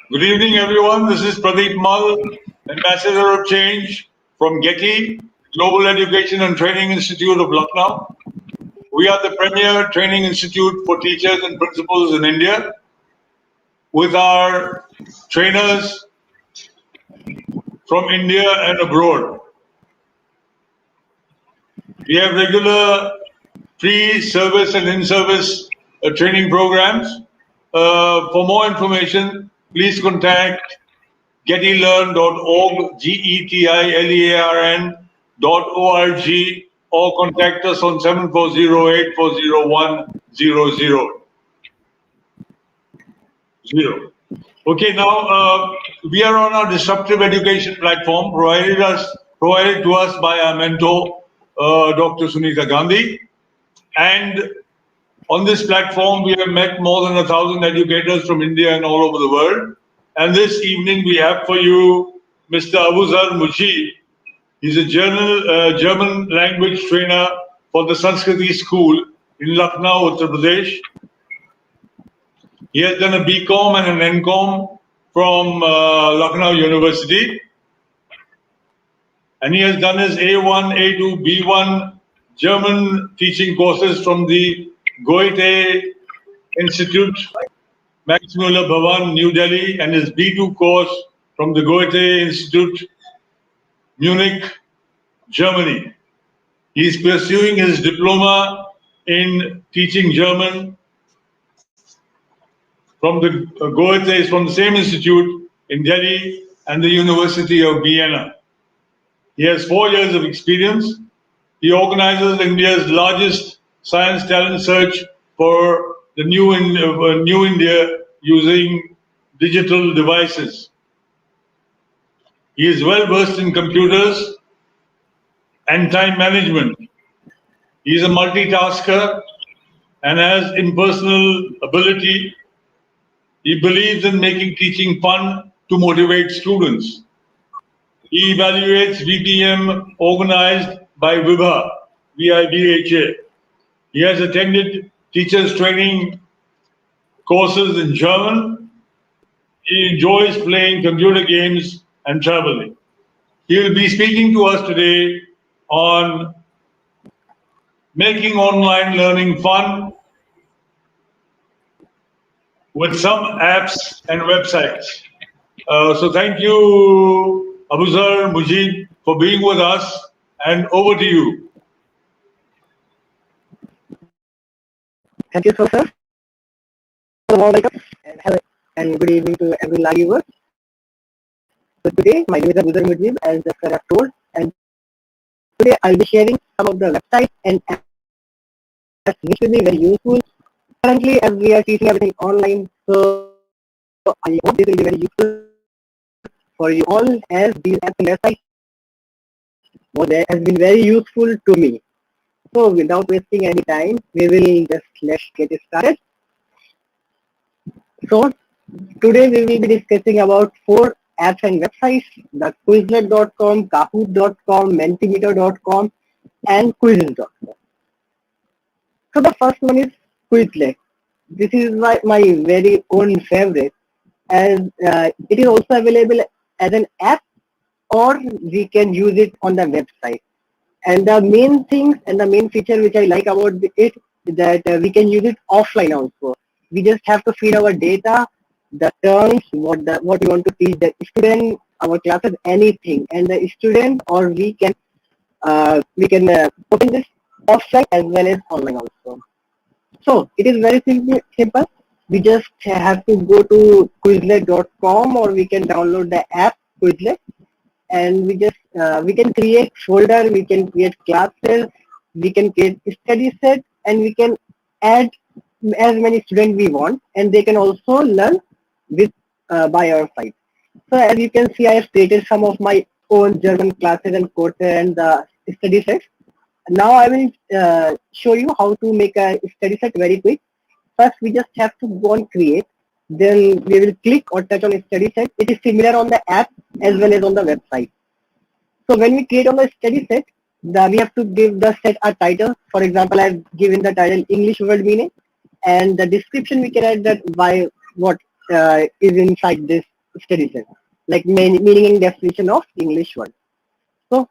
Good evening, everyone. This is Pradeep, Ambassador of Change from GETI, Global Education and Training Institute of Lucknow. We are the premier training institute for teachers and principals in India. With our trainers from India and abroad. We have regular pre-service and in-service training programs. For more information, please contact getilearn.org, GETILEARN.org, or contact us on 7408401000. Okay, now we are on our disruptive education platform provided to us by our mentor, Dr. Sunita Gandhi. And on this platform, we have met more than 1,000 educators from India and all over the world. And this evening, we have for you Mr. Abuzar Mujeeb. He's a German language trainer for the Sanskriti school in Lucknow, Uttar Pradesh. He has done a BCom and an NCom from Lucknow University. And he has done his A1, A2, B1 German teaching courses from the GETI Institute, Max Muller Bhavan, New Delhi, and his B2 course from the GETI Institute, Munich, Germany. He is pursuing his diploma in teaching German from the GETI, from the same institute in Delhi and the University of Vienna. He has 4 years of experience. He organizes India's largest science talent search for the new India using digital devices. He is well versed in computers and time management. He is a multitasker and has impersonal ability. He believes in making teaching fun to motivate students. He evaluates VTM organized by VIBHA, VIBHA. He has attended teachers training courses in German. He enjoys playing computer games and traveling. He will be speaking to us today on making online learning fun with some apps and websites. So thank you, Abuzar Mujeeb, for being with us, and over to you. Thank you, sir. Welcome and good evening to every live viewer. So today, my name is Abuzar Mujeeb, as the sir have told, and today I'll be sharing some of the websites and apps which will be very useful. Currently, as we are teaching everything online, so I hope this will be very useful for you all, as these apps and websites has been very useful to me. So without wasting any time, we will let's get it started. So today we will be discussing about 4 apps and websites: the Quizlet.com, Kahoot.com, menteemeter.com, and Quizzes.com. So the first one is Quizlet. This is my very own favorite, as it is also available as an app, or we can use it on the website. And the main things and the main feature which I like about it is that we can use it offline also. We just have to feed our data, the terms, what we want to teach the student, our classes, anything, and the student, or we can open this offline as well as online also. So it is very simple. We just have to go to Quizlet.com, or we can download the app Quizlet, and we can create folder, we can create classes, we can create study set, and we can add as many students we want, and they can also learn with by our site. So as you can see, I have created some of my own German classes and courses and study sets. Now I will show you how to make a study set very quick. First, we just have to go on create. Then we will click or touch on a study set. It is similar on the app as well as on the website. So when we create on the study set, we have to give the set a title. For example, I've given the title English word meaning. and the description we can add that why what is inside this study set, like meaning and definition of English word. So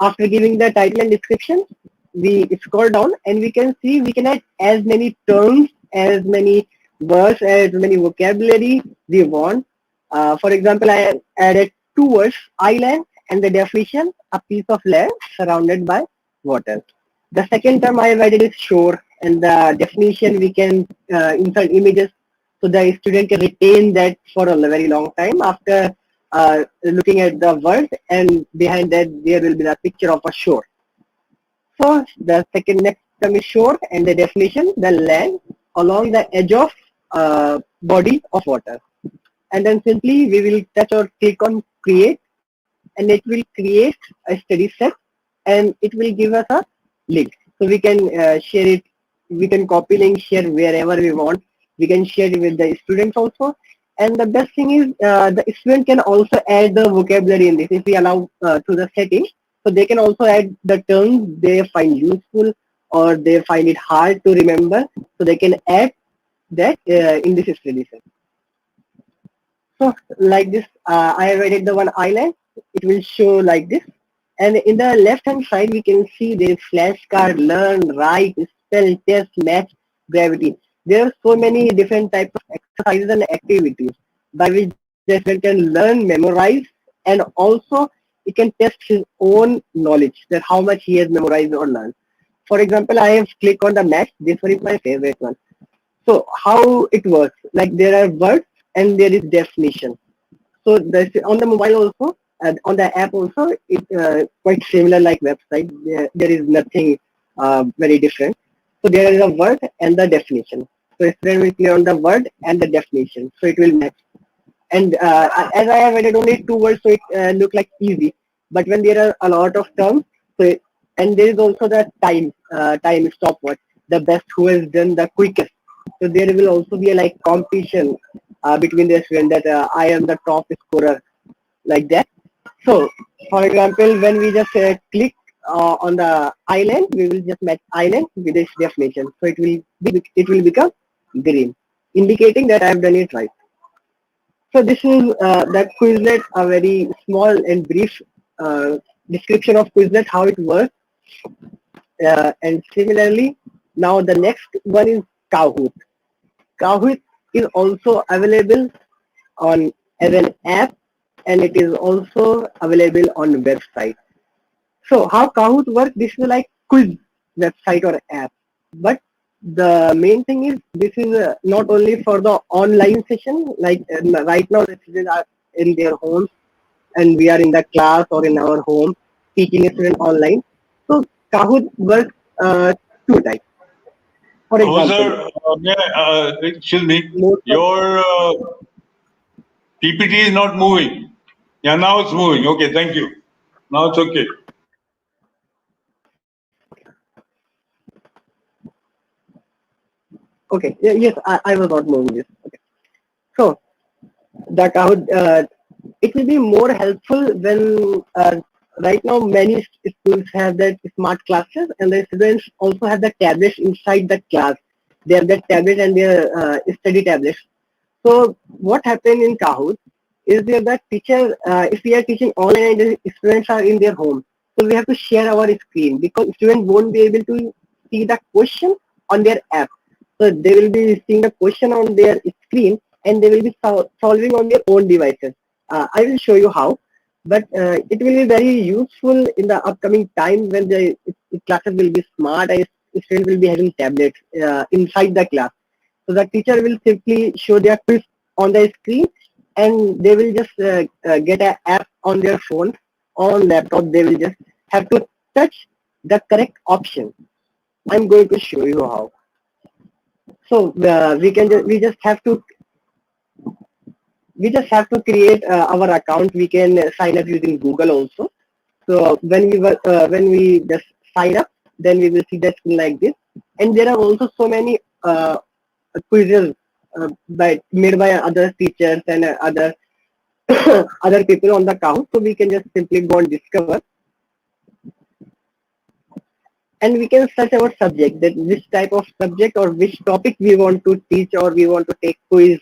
after giving the title and description, we scroll down and we can see we can add as many terms, as many words, as many vocabulary we want. For example, I added two words, island, and the definition, a piece of land surrounded by water. The second term I have added is shore, and the definition we can insert images so the student can retain that for a very long time after looking at the word, and behind that there will be the picture of a shore. So the second next term is shore, and the definition, the land along the edge of body of water. And then simply we will touch or click on create, and it will create a study set, and it will give us a link. So we can share it, we can copy link, share wherever we want. We can share it with the students also. And the best thing is the student can also add the vocabulary in this if we allow to the setting. So they can also add the terms they find useful or they find it hard to remember. So they can add that in this study set. So like this, I have added the one island. It will show like this. And in the left hand side, we can see there is flashcard, learn, write, spell, test, match, gravity. There are so many different types of exercises and activities by which the student can learn, memorize, and also he can test his own knowledge that how much he has memorized or learned. For example, I have clicked on the match. This one is my favorite one. So how it works, like there are words and there is definition. So this, on the mobile also, on the app also, it's quite similar like website. There is nothing very different. So there is a word and the definition. So student will clear on the word and the definition. So it will match. And as I have added only two words, so it look like easy. But when there are a lot of terms, so and there is also the time stopwatch, the best who has done the quickest. So there will also be a like competition between the students that I am the top scorer, like that. So for example, when we just click on the island, we will just match island with this definition. So it will become green, indicating that I have done it right. So this is the Quizlet, a very small and brief description of Quizlet, how it works. And similarly, now the next one is Kahoot. Kahoot is also available on as an app, and it is also available on website. So how Kahoot works, this is like quiz website or app. But the main thing is this is not only for the online session, like right now the students are in their homes and we are in the class or in our home teaching a student online. So Kahoot works two types. For example, Abuzar, excuse me, most of your PPT is not moving. Yeah, now it's moving. Okay, thank you. Now it's okay. okay, yes, I was not moving this. Okay. So the Kahoot, it will be more helpful when right now many schools have that smart classes and the students also have the tablets inside the class. They have that tablet and their study tablets. So what happened in Kahoot is that teacher, if we are teaching online and the students are in their home, so we have to share our screen because students won't be able to see the question on their app. So they will be seeing the question on their screen and they will be solving on their own devices. I will show you how, but it will be very useful in the upcoming time when the classes will be smart and students will be having tablets inside the class. So the teacher will simply show their quiz on the screen and they will just get an app on their phone or on laptop. They will just have to touch the correct option. I'm going to show you how. So we just have to create our account. We can sign up using Google also. So when we just sign up, then we will see that screen like this. And there are also so many quizzes made by other teachers and other other people on the account. So we can just simply go and discover. and we can search our subject, that which type of subject or which topic we want to teach or we want to take quiz.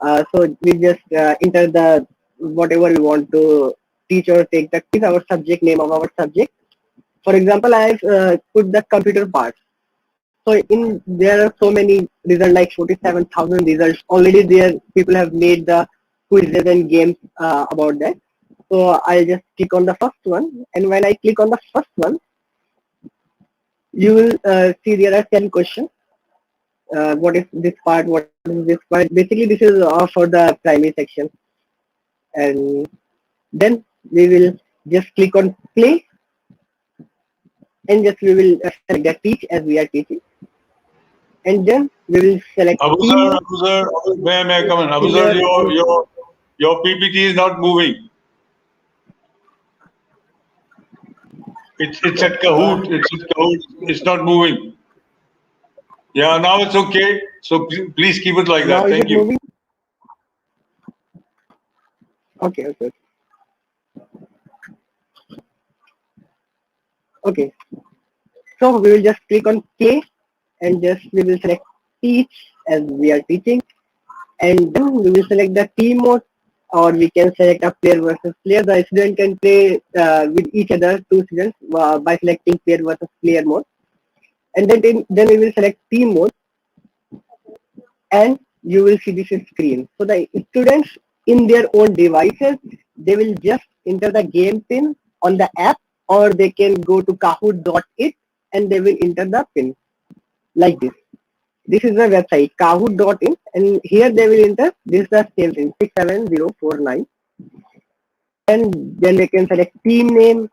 So we just enter the whatever we want to teach or take the quiz, our subject name of our subject. For example, I've put the computer part. So in there are so many results, like 47,000 results already there. People have made the quizzes and games about that. So I'll just click on the first one, and when I click on the first one, you will see there are 10 questions. What is this part? What is this part? Basically, this is for the primary section, and then we will just click on play, and just we will select the teach as we are teaching, and then we will select team mode. Abuzar, may I come in? Abuzar, Here on your PPT is not moving. It's at Kahoot. It's at Kahoot. It's not moving. Yeah, now it's okay. So please keep it like now that. is it Thank you. moving? Okay, okay, okay. So we will just click on play, and just we will select teach as we are teaching, and then we will select the team mode, or we can select a player versus player. The student can play with each other, two students, by selecting player versus player mode, and then we will select team mode, and you will see this screen. So the students in their own devices, they will just enter the game pin on the app, or they can go to kahoot.it and they will enter the pin like this. This is the website kahoot.in, and here they will enter this is the same thing 67049, and then they can select team name,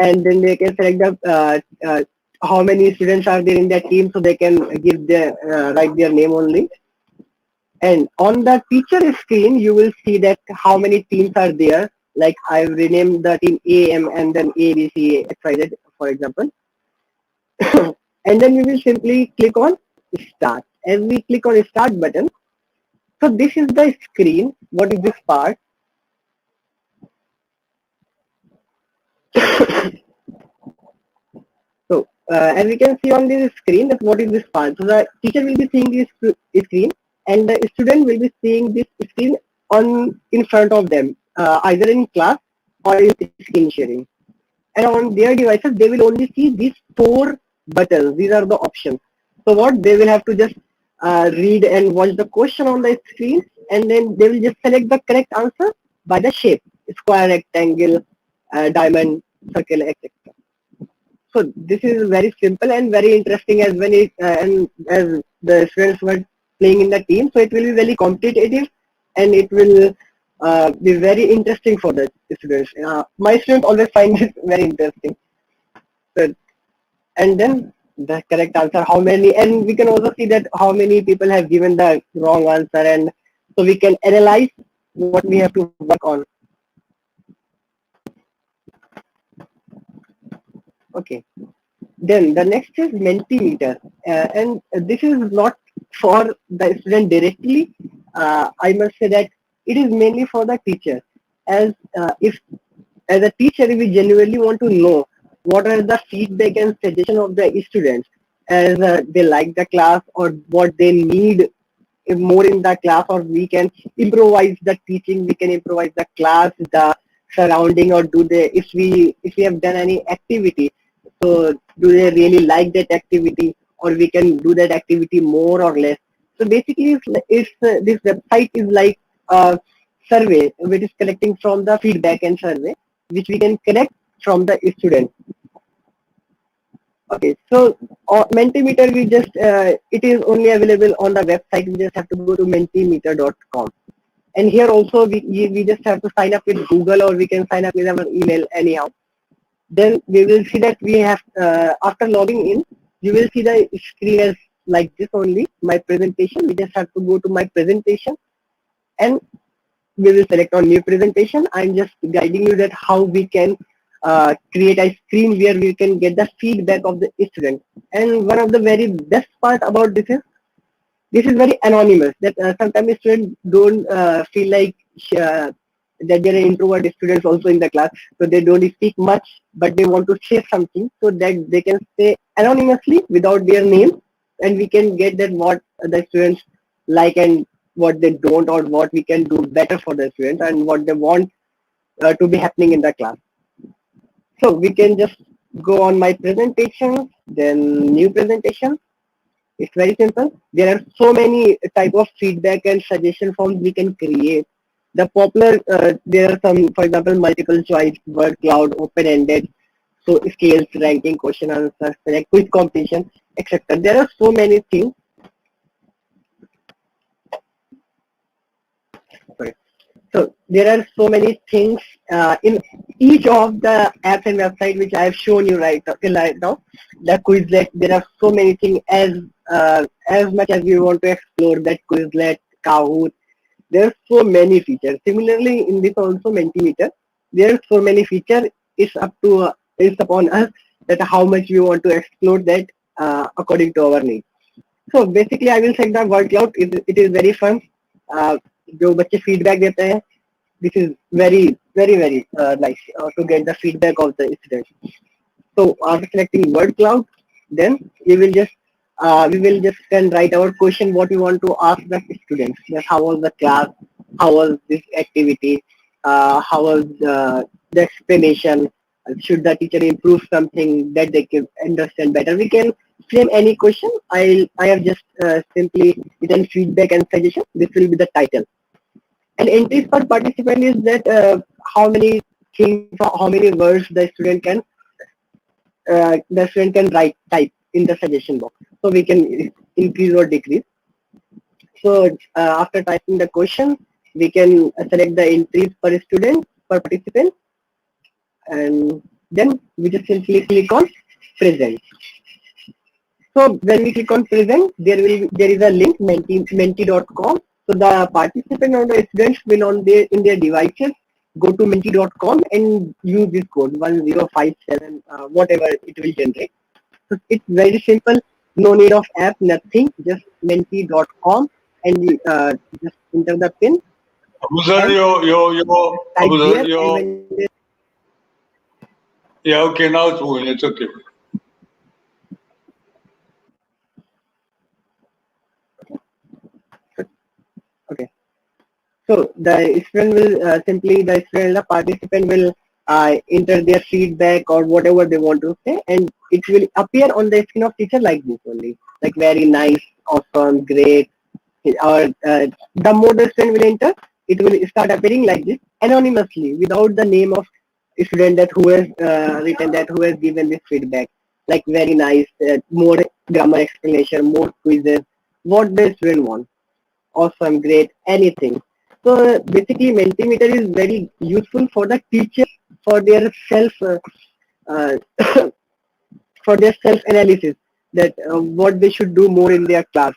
and then they can select the how many students are there in that team, so they can give their write their name only. And on the teacher screen, you will see that how many teams are there. Like I've renamed the team AM and then ABC XYZ, for example. And then we will simply click on start. As we click on start button, so this is the screen. What is this part? So as we can see on this screen, that what is this part? So the teacher will be seeing this screen, and the student will be seeing this screen on in front of them, either in class or in screen sharing. And on their devices, they will only see these four buttons. These are the options. So what they will have to just read and watch the question on the screen, and then they will just select the correct answer by the shape: square, rectangle, diamond, circle, etc. So this is very simple and very interesting, as when it and as the students were playing in the team, so it will be very competitive, and it will be very interesting for the students. My students always find it very interesting. So, and then the correct answer, how many, and we can also see that how many people have given the wrong answer, and so we can analyze what we have to work on. Okay. Then the next is menteemeter, and this is not for the student directly. I must say that it is mainly for the teacher. As if as a teacher, we genuinely want to know what are the feedback and suggestion of the students, as they like the class or what they need more in the class, or we can improvise the teaching, we can improvise the class, the surrounding, or do they, if we have done any activity, so do they really like that activity, or we can do that activity more or less. So basically, this website is like a survey which is collecting from the feedback and survey, which we can collect from the student. Okay, so Mentimeter, we just it is only available on the website. We just have to go to menteemeter.com, and here also we just have to sign up with Google, or we can sign up with our email anyhow. Then we will see that we have after logging in, you will see the screen as like this only. My presentation. We just have to go to my presentation, and we will select on new presentation. I'm just guiding you that how we can create a screen where we can get the feedback of the student. And one of the very best part about this is very anonymous, that sometimes students don't feel like that there are introvert students also in the class, so they don't speak much, but they want to say something, so that they can say anonymously without their name, and we can get that what the students like and what they don't, or what we can do better for the students and what they want to be happening in the class. So we can just go on my presentation, then new presentation. It's very simple. There are so many type of feedback and suggestion forms we can create. The popular, there are some, for example, multiple choice, word cloud, open-ended, so scales, ranking, question answer, select, quiz competition, etc. There are so many things. Sorry. So there are so many things in each of the apps and website which I have shown you right now. The Quizlet, there are so many things as much as you want to explore that Quizlet, Kahoot. There are so many features. Similarly, in this also Mentimeter, there are so many features. It's upon us that how much we want to explore that according to our needs. So basically, I will set the word cloud. It is very fun. जो बच्चे feedback देते हैं, this is very nice to get the feedback of the students. So after selecting word cloud, then we will just can write our question what we want to ask the students. Just how was the class? How was this activity? How was the explanation? Should the teacher improve something that they can understand better? We can frame any question. I have just simply written feedback and suggestion. This will be the title. And entries per participant is that how many things, how many words the student can write type in the suggestion box. So we can increase or decrease. So after typing the question, we can select the entries per student, per participant, and then we just simply click on present. So when we click on present, there is a link mentee.com. So the participant or the students will in their devices go to mentee.com and use this code 1057 whatever it will generate. So it's very simple. No need of app, nothing. Just mentee.com and just enter the pin Abuzar, and type Abuzar, there. And when yeah, okay, now it's moving. It's okay. okay. So the student will the participant will enter their feedback or whatever they want to say, and it will appear on the screen of teacher like this only, like very nice, awesome, great. Or the more the student will enter, it will start appearing like this anonymously without the name of student that who has written that who has given this feedback. Like very nice, more grammar explanation, more quizzes, what the student wants. Awesome, great, anything. So basically, Mentimeter is very useful for the teacher for their uh, for their self analysis that what they should do more in their class.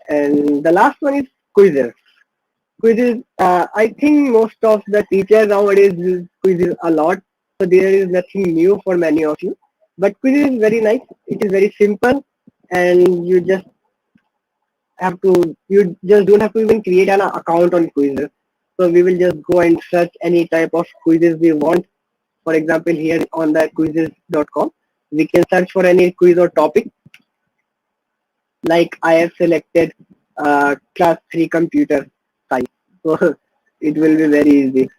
And the last one is quizzes. Quizzes, I think most of the teachers nowadays use quizzes a lot, so there is nothing new for many of you. But quizzes is very nice. It is very simple, and you just don't have to even create an account on quizzes. So we will just go and search any type of quizzes we want. For example, here on the quizzes.com, we can search for any quiz or topic. Like I have selected class 3 computer science. So it will be very easy.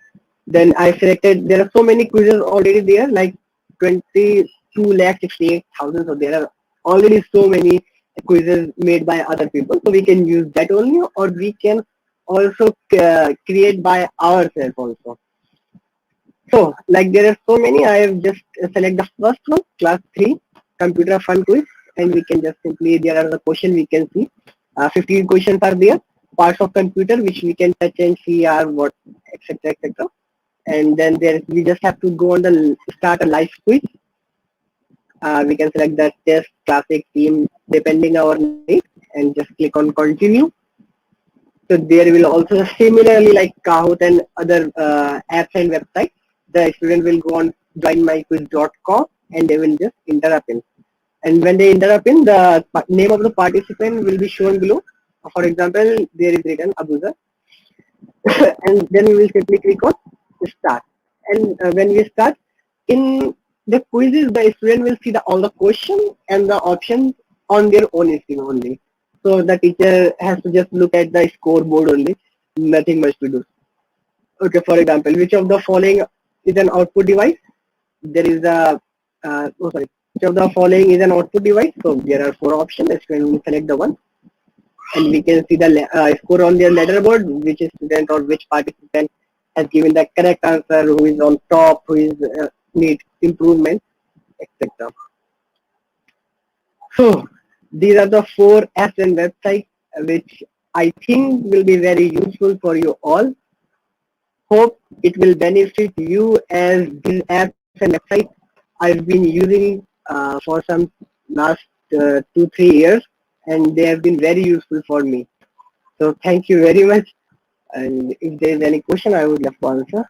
Then I selected, there are so many quizzes already there, like 22,68,000. So there are already so many quizzes made by other people. So we can use that only, or we can also create by ourselves also. So like there are so many, I have just select the first one, class 3 computer fun quiz, and we can just simply, there are the question we can see. 15 questions are there, parts of computer which we can touch and see are what, etc, etc. And then we just have to go on the start a live quiz. We can select the test, classic, team, depending our need, and just click on continue. So there will also similarly like Kahoot and other apps and websites, the student will go on joinmyquiz.com and they will just enter a pin. And when they enter a pin, the name of the participant will be shown below. For example, there is written Abuzar. And then we will simply click on start. And when we start, in the quizzes, the student will see all the questions and the options on their own screen only. So the teacher has to just look at the scoreboard only, nothing much to do. Okay, for example, which of the following is an output device? There is a, which of the following is an output device? So there are four options. The student will select the one, and we can see the score on their leaderboard, which student or which participant has given the correct answer, who is on top, who is need improvement, etc. So these are the four apps and websites which I think will be very useful for you all. Hope it will benefit you, as these apps and websites I've been using for some last 2-3 years, and they have been very useful for me. So thank you very much. And if there is any question, I would love to answer.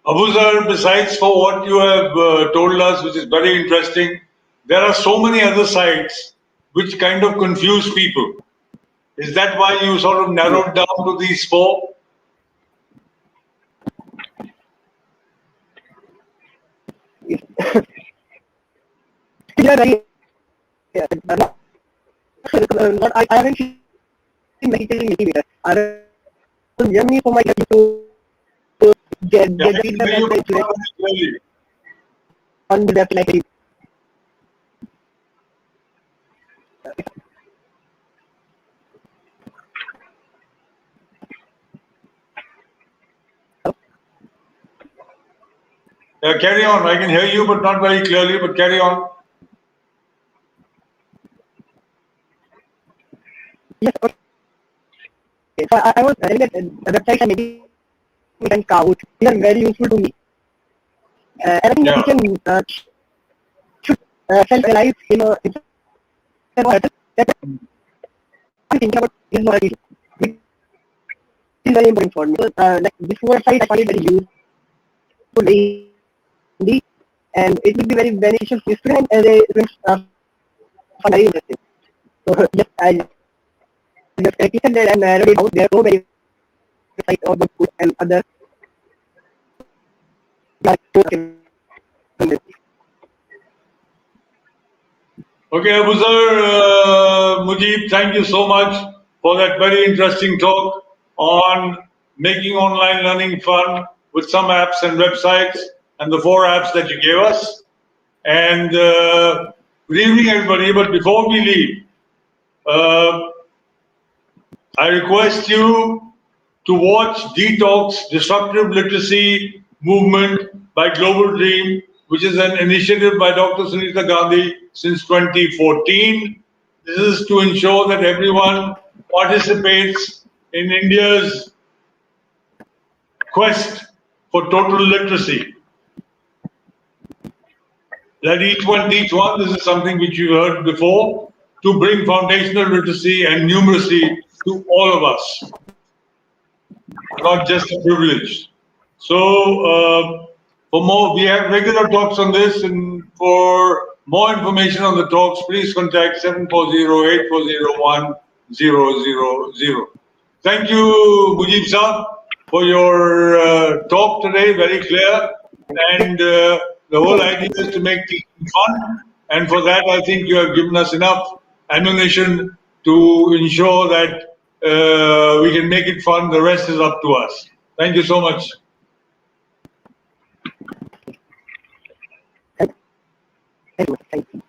Abuzar, besides for what you have told us, which is very interesting, there are so many other sites which kind of confuse people. Is that why you sort of narrowed down to these four? I haven't seen menteemeter. I was journey for my to get Yeah, I the can hear you feedback very clearly. on the website. Carry on. I can hear you, but not very clearly, but carry on. Yes, okay. So I was telling that the website and maybe and Kahoot, these are very useful to me. And I think Yeah. we can should self-realize that I'm thinking about this more. This is very important for me. So, like this website, I find it very useful, very handy, and it will be very beneficial for students as a find very interesting. So just I just practiced that and I read it out. There are so many sites or books and other like Okay, Abuzar, Mujeeb, thank you so much for that very interesting talk on making online learning fun with some apps and websites and the four apps that you gave us. And good evening, everybody. But before we leave, uh, I request you to watch Detox Disruptive Literacy Movement by Global Dream, which is an initiative by Dr. Sunita Gandhi since 2014. This is to ensure that everyone participates in India's quest for total literacy. Let each one teach one. This is something which you heard before, to bring foundational literacy and numeracy to all of us, not just the privileged. So, for more, we have regular talks on this, and for more information on the talks, please contact 740-8401-000. Thank you, Mujeeb Sir, for your talk today, very clear. And the whole idea is to make teaching fun. And for that, I think you have given us enough ammunition to ensure that we can make it fun. The rest is up to us. Thank you so much. Thank you.